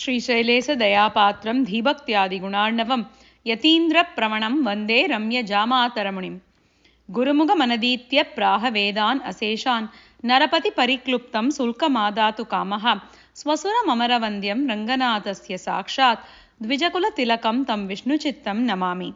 श्रीशैलेश दयापात्रं धीभक्त्यादिगुणार्णवं यतीन्द्रप्रवणं वन्दे रम्यजामातरमुनिं गुरुमुखमनदीत्य प्राह वेदान् अशेषान् नरपतिपरिक्लुप्तं शुल्कमादातु कामः स्वसुरममरवन्द्यं रङ्गनाथस्य साक्षात् द्विजकुलतिलकं तं विष्णुचित्तं नमामि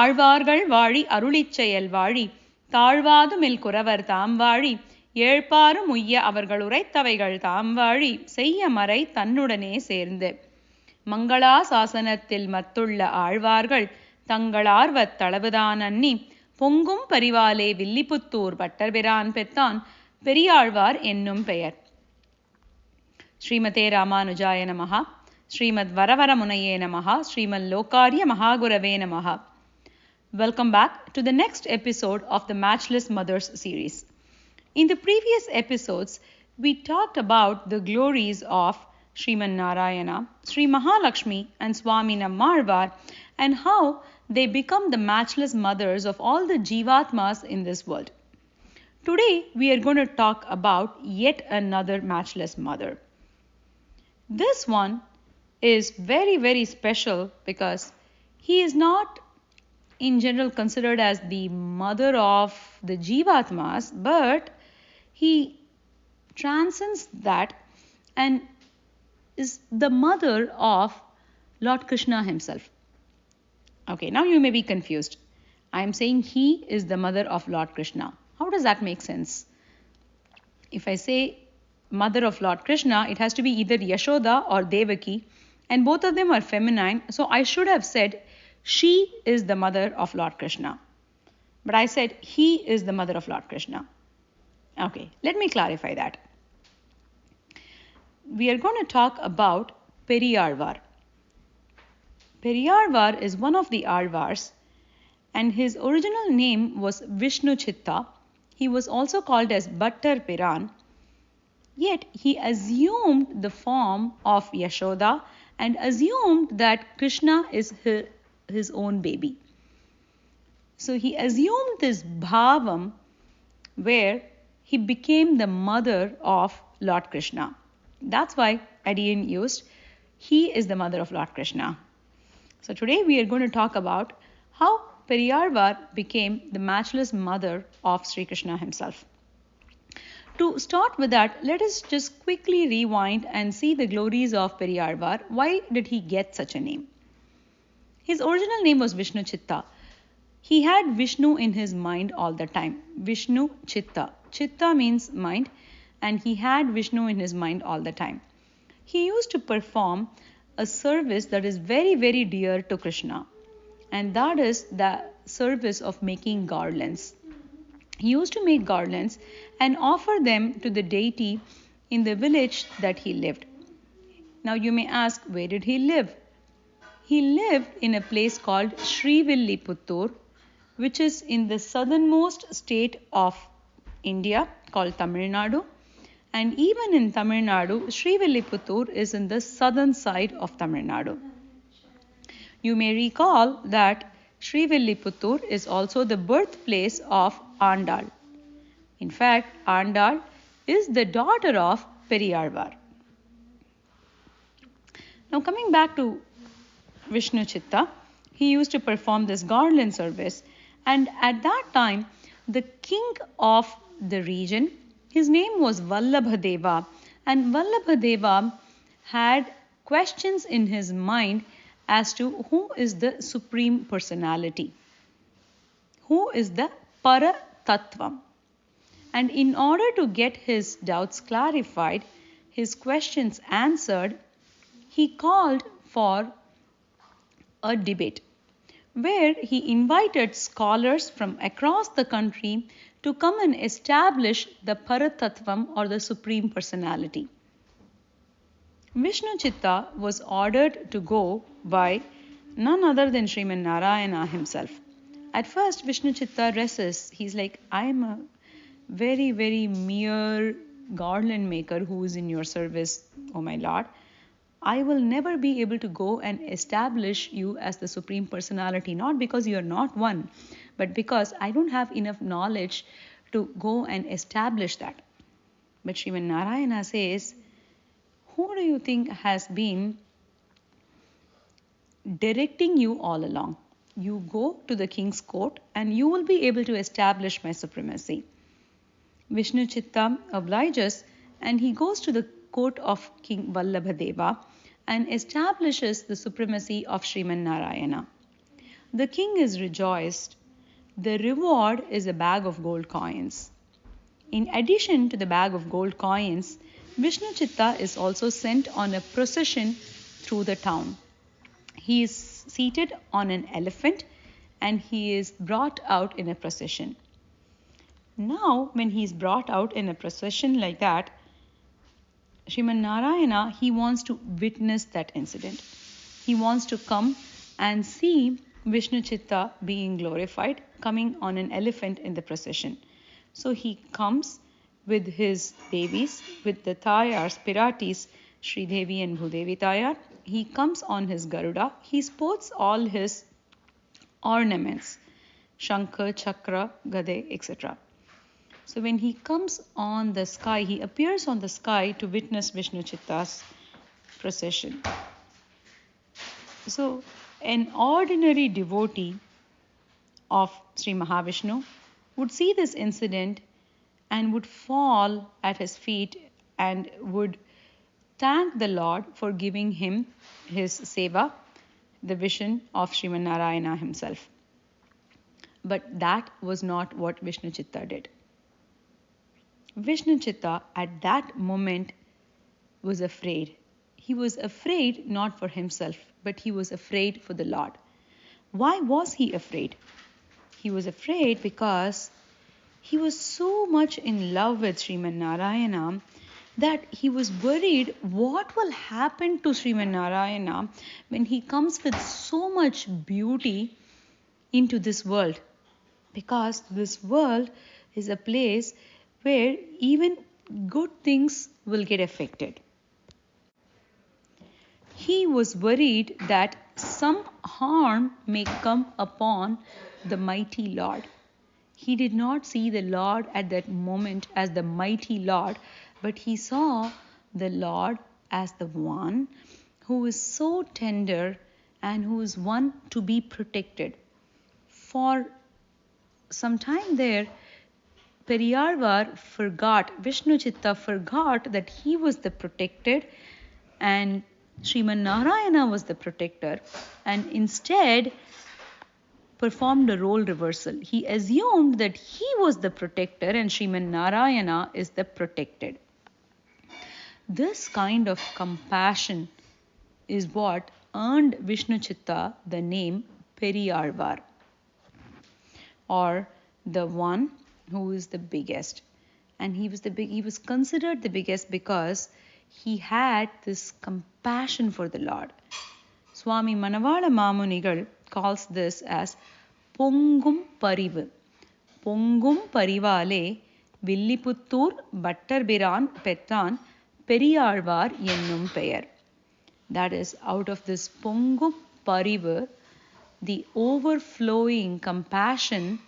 ஆழ்வார்கள் வாழி அருளிச்செயல் வாழி தாழ்வாதுமில் குரவர் தாம் வாழி ஏழ்பாரும் உய்ய அவர்கள் உரைத்தவைகள் தாம் வாழி செய்ய மறை தன்னுடனே சேர்ந்து மங்களா சாசனத்தில் மத்துள்ள ஆழ்வார்கள் தங்களார்வத் தளவுதான் அன்னி பொங்கும் பரிவாலே வில்லிபுத்தூர் பட்டர்பிரான் பெத்தான் பெரியாழ்வார் என்னும் பெயர். ஸ்ரீமதே ராமானுஜாய நமஹ, ஸ்ரீமத் வரவரமுனையே நமஹ, ஸ்ரீமத் லோகாரிய மகாகுரவே நமஹ. Welcome back to the next episode of the Matchless Mothers series. In the previous episodes, we talked about the glories of Sriman Narayana, Sri Mahalakshmi and Swami Nammarvar and how they become the matchless mothers of all the Jivatmas in this world. Today, we are going to talk about yet another matchless mother. This one is very, very special because he is not in general considered as the mother of the Jivatmas, but he transcends that and is the mother of Lord Krishna himself. Okay, now you may be confused. I am saying he is the mother of Lord Krishna. How does that make sense? If I say mother of Lord Krishna, it has to be either Yashoda or Devaki, and both of them are feminine, so I should have said she is the mother of Lord Krishna. But I said he is the mother of Lord Krishna. Okay, let me clarify that. We are going to talk about Periyazhvar. Periyazhvar is one of the Alvars, and his original name was Vishnu Chitta. He was also called as Bhattar Piran. Yet he assumed the form of Yashoda and assumed that Krishna is his own baby. So he assumed this bhavam where he became the mother of Lord Krishna. That's why Adiyan used he is the mother of Lord Krishna. So today we are going to talk about how Periyazhvar became the matchless mother of Sri Krishna himself. To start with that, let us just quickly rewind and see the glories of Periyazhvar. Why did he get such a name? His original name was Vishnu Chitta. He had Vishnu in his mind all the time. Vishnu Chitta. Chitta means mind, and he had Vishnu in his mind all the time. He used to perform a service that is very, very dear to Krishna, and that is the service of making garlands. He used to make garlands and offer them to the deity in the village that he lived. Now you may ask, where did he live? He lived in a place called Srivilliputturu, which is in the southernmost state of India called Tamil Nadu. And even in Tamil Nadu, Srivilliputturu is in the southern side of Tamil Nadu. You may recall that Srivilliputturu is also the birthplace of Andal. In fact, Andal is the daughter of Periyazhvar. Now coming back to Vishnu Chitta, he used to perform this garland service, and at that time the king of the region, his name was Vallabhadeva, and Vallabhadeva had questions in his mind as to who is the supreme personality, who is the Paratattvam. And in order to get his doubts clarified, his questions answered, he called for a debate where he invited scholars from across the country to come and establish the Paratattvam or the Supreme Personality. Vishnu Chitta was ordered to go by none other than Sriman Narayana himself. At first, Vishnu Chitta resists. He's like, I am a very, very mere garland maker who is in your service, oh my Lord. I will never be able to go and establish you as the Supreme Personality, not because you are not one, but because I don't have enough knowledge to go and establish that. But Sriman Narayana says, who do you think has been directing you all along? You go to the king's court and you will be able to establish my supremacy. Vishnu Chitta obliges and he goes to the court of King Vallabhadeva and establishes the supremacy of Sriman Narayana. The king is rejoiced. The reward is a bag of gold coins. In addition to the bag of gold coins, Vishnu Chitta is also sent on a procession through the town. He is seated on an elephant and he is brought out in a procession. Now, when he is brought out in a procession like that, Sriman Narayana, he wants to witness that incident. He wants to come and see Vishnu Chitta being glorified, coming on an elephant in the procession. So he comes with his devis, with the Tayars, Piratis, Sri Devi and Bhudevi Tayar. He comes on his Garuda. He sports all his ornaments, Shankha, Chakra, Gade, etc. So when he comes on the sky, he appears on the sky to witness Vishnu Chitta's procession. So an ordinary devotee of Sri Mahavishnu would see this incident and would fall at his feet and would thank the Lord for giving him his seva, the vision of Sriman Narayana himself. But that was not what Vishnu Chitta did. Vishnu Chitta at that moment was afraid. He was afraid not for himself, but he was afraid for the Lord. Why was he afraid? He was afraid because he was so much in love with Sriman Narayana that he was worried what will happen to Sriman Narayana when he comes with so much beauty into this world. Because this world is a place where even good things will get affected. He was worried that some harm may come upon the mighty Lord. He did not see the Lord at that moment as the mighty Lord, but he saw the Lord as the one who is so tender and who is one to be protected. For some time there, Periyazhvar forgot, Vishnu Chitta forgot that he was the protected and Sriman Narayana was the protector, and instead performed a role reversal. He assumed that he was the protector and Sriman Narayana is the protected. This kind of compassion is what earned Vishnu Chitta the name Periyazhvar, or the one who is the biggest. And he was considered the biggest because he had this compassion for the Lord. Swami Manavala Mamunigal calls this as Pongum Parivu. Pongum Parivale Villiputtur Battarbiran Pettan Periyazhvar Yennum Peyar. That is, out of this Pongum Parivu, the overflowing compassion,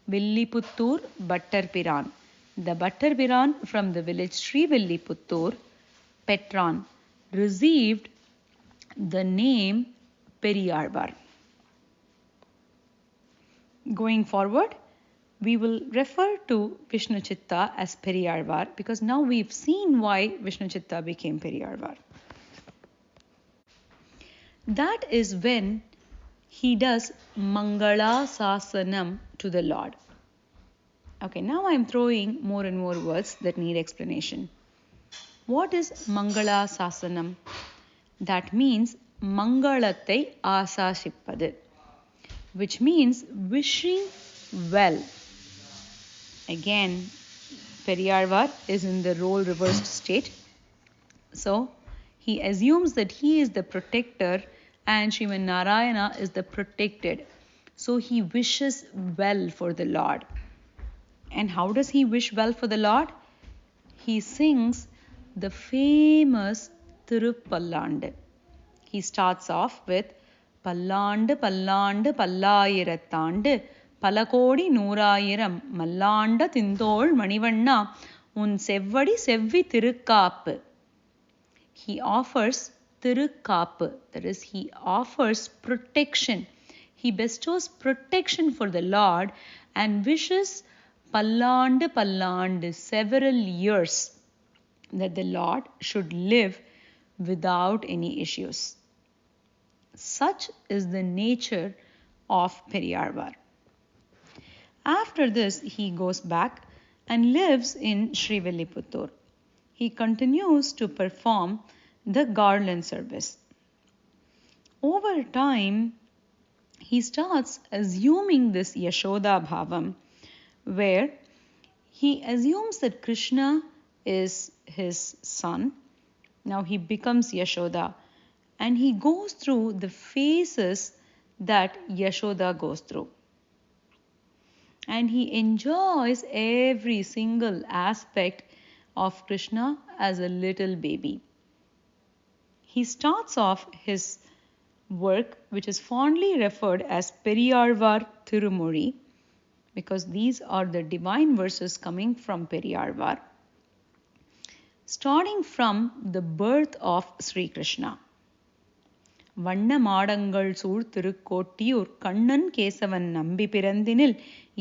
Villiputtur Battarbiran. The Battarbiran from the village Sri Villiputtur, Petran, received the name Periyazhvar. Going forward, we will refer to Vishnu Chitta as Periyazhvar because now we've seen why Vishnu Chitta became Periyazhvar. That is when he does Mangala Sasanam to the Lord. Okay, now I'm throwing more and more words that need explanation. What is Mangala Sasanam? That means Mangalatai Asashippadu, which means wishing well. Again, Periyazhvar is in the role reversed state. So, he assumes that he is the protector and Sriman Narayana is the protected. So, he wishes well for the Lord. And how does he wish well for the Lord? He sings the famous Tirupallandu. He starts off with Pallandu Pallandu Pallayirattandu Palakodi Noorayiram Mallanda Tindol Manivanna Un Sevvadi Sevvi Tirukkaappu. he offers Tirukkapu, that is, he offers protection. He bestows protection for the Lord and wishes pallandu, several years, that the Lord should live without any issues. Such is the nature of Periyazhvar. After this, he goes back and lives in Srivilliputtur. He continues to perform the garland service. Over time, he starts assuming this Yashoda Bhavam, where he assumes that Krishna is his son. Now he becomes Yashoda, and he goes through the phases that Yashoda goes through. And he enjoys every single aspect of Krishna as a little baby. He starts off his work, which is fondly referred as Periyazhvar Tirumozhi, because these are the divine verses coming from Periyazhvar, starting from the birth of Sri Krishna. வண்ண மாடங்கள் சூழ் திருக்கோட்டியூர் கண்ணன் கேசவன் நம்பி பிறந்தினில்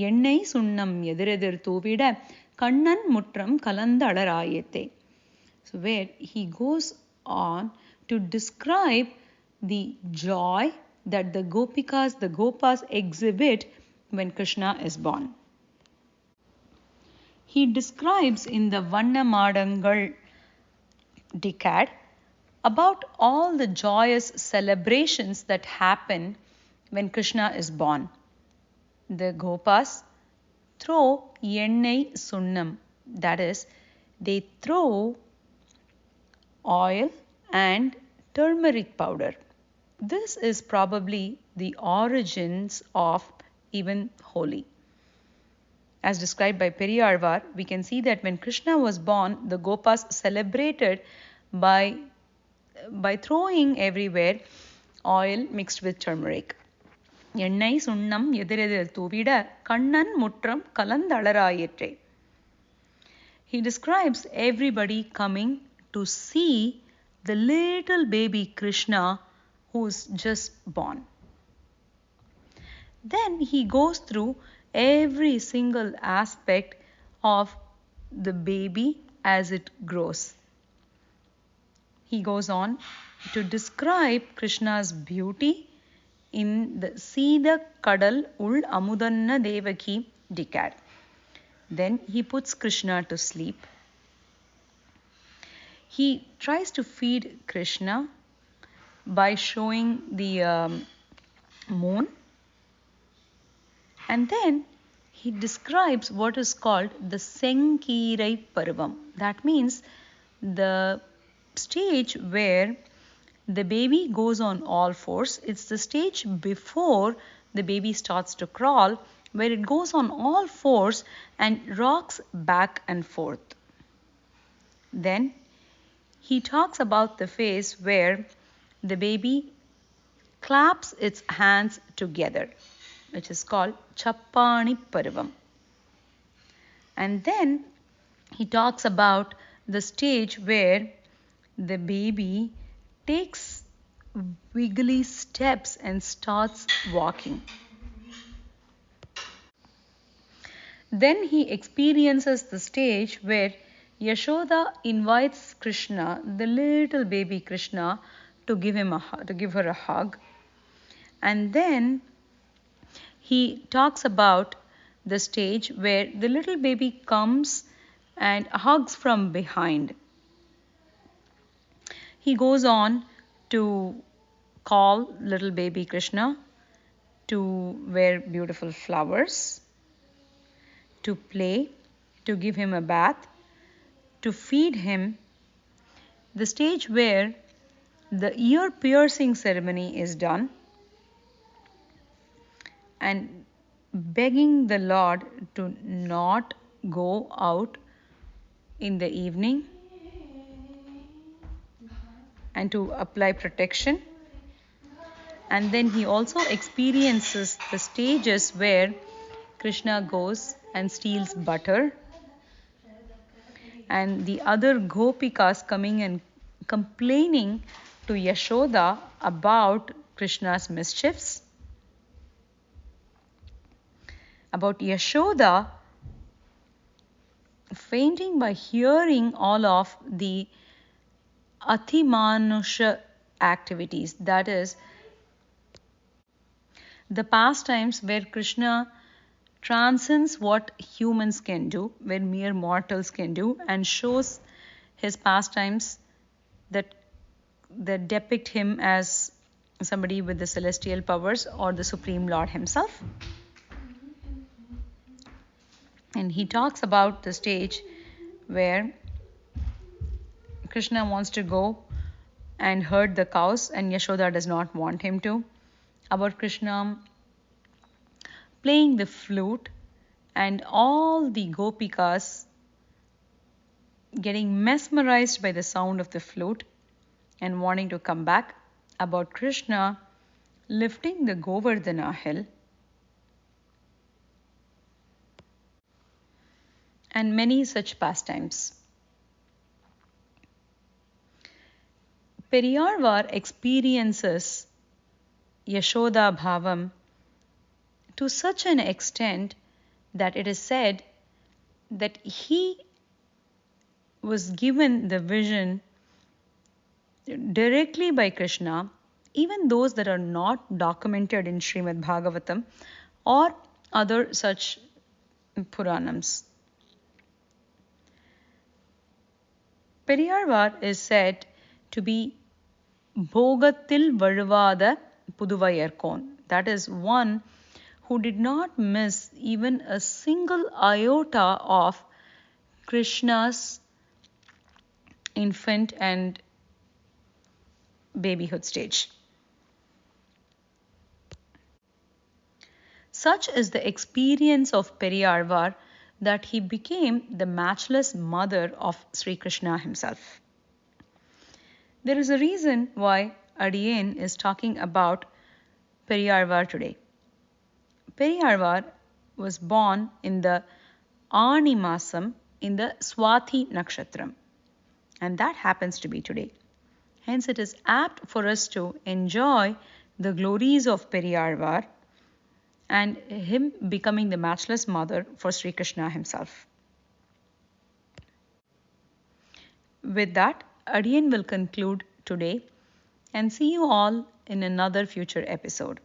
எண்ணெய் சுண்ணம் எதிரெதிர் தூவிட கண்ணன் முற்றம் கலந்தளராயத்தே. So where he goes on to describe the joy that the Gopas exhibit when Krishna is born. He describes in the Vanna Madangal decade about all the joyous celebrations that happen when Krishna is born. The Gopas throw yennai sunnam, that is, they throw oil and turmeric powder. This is probably the origins of even Holi. As described by Periyazhvar, we can see that when Krishna was born, the Gopas celebrated by throwing everywhere oil mixed with turmeric. எண்ணெய் சுண்ணம் எதிரெதிர் தூவிட கண்ணன் முற்றம் கலந்தளராயிற்றே. He describes everybody coming to see the little baby Krishna who's just born. Then he goes through every single aspect of the baby as it grows. He goes on to describe Krishna's beauty in the Sida Kadal Ul Amudanna Devaki decade. Then he puts Krishna to sleep. He tries to feed Krishna by showing the moon. And then he describes what is called the Senkirai Parvam. That means the stage where the baby goes on all fours. It's the stage before the baby starts to crawl, where it goes on all fours and rocks back and forth. Then he talks about the phase where the baby claps its hands together, which is called Chappani Parvam. And then he talks about the stage where the baby takes wiggly steps and starts walking. Then he experiences the stage where Yashoda invites Krishna, the little baby Krishna, to give her a hug. And then he talks about the stage where the little baby comes and hugs from behind. He goes on to call little baby Krishna to wear beautiful flowers, to play, to give him a bath, to feed him. The stage where the ear piercing ceremony is done, and begging the Lord to not go out in the evening and to apply protection. And then he also experiences the stages where Krishna goes and steals butter, and the other gopikas coming and complaining to Yashoda about Krishna's mischiefs, about Yashoda fainting by hearing all of the Atimanusha activities, that is, the pastimes where Krishna transcends what humans can do, where mere mortals can do, and shows his pastimes that depict him as somebody with the celestial powers or the Supreme Lord himself. And he talks about the stage where Krishna wants to go and herd the cows and Yashoda does not want him to. About Krishna playing the flute and all the gopikas getting mesmerized by the sound of the flute and wanting to come back. About Krishna lifting the Govardhana hill. And many such pastimes. Periyazhvar experiences Yashoda Bhavam to such an extent that it is said that he was given the vision directly by Krishna, even those that are not documented in Srimad Bhagavatam or other such Puranams. Periyazhvar is said to be Bhogatil Vazhuvada Puduvayarkon, that is, one who did not miss even a single iota of Krishna's infant and babyhood stage. Such is the experience of Periyazhvar that he became the matchless mother of Sri Krishna himself. There is a reason why Adiyen is talking about Periyazhvar today. Periyazhvar was born in the Ani Masam in the Swathi Nakshatram, and that happens to be today. Hence, it is apt for us to enjoy the glories of Periyazhvar and him becoming the matchless mother for Sri Krishna himself. With that, Adiyen will conclude today and see you all in another future episode.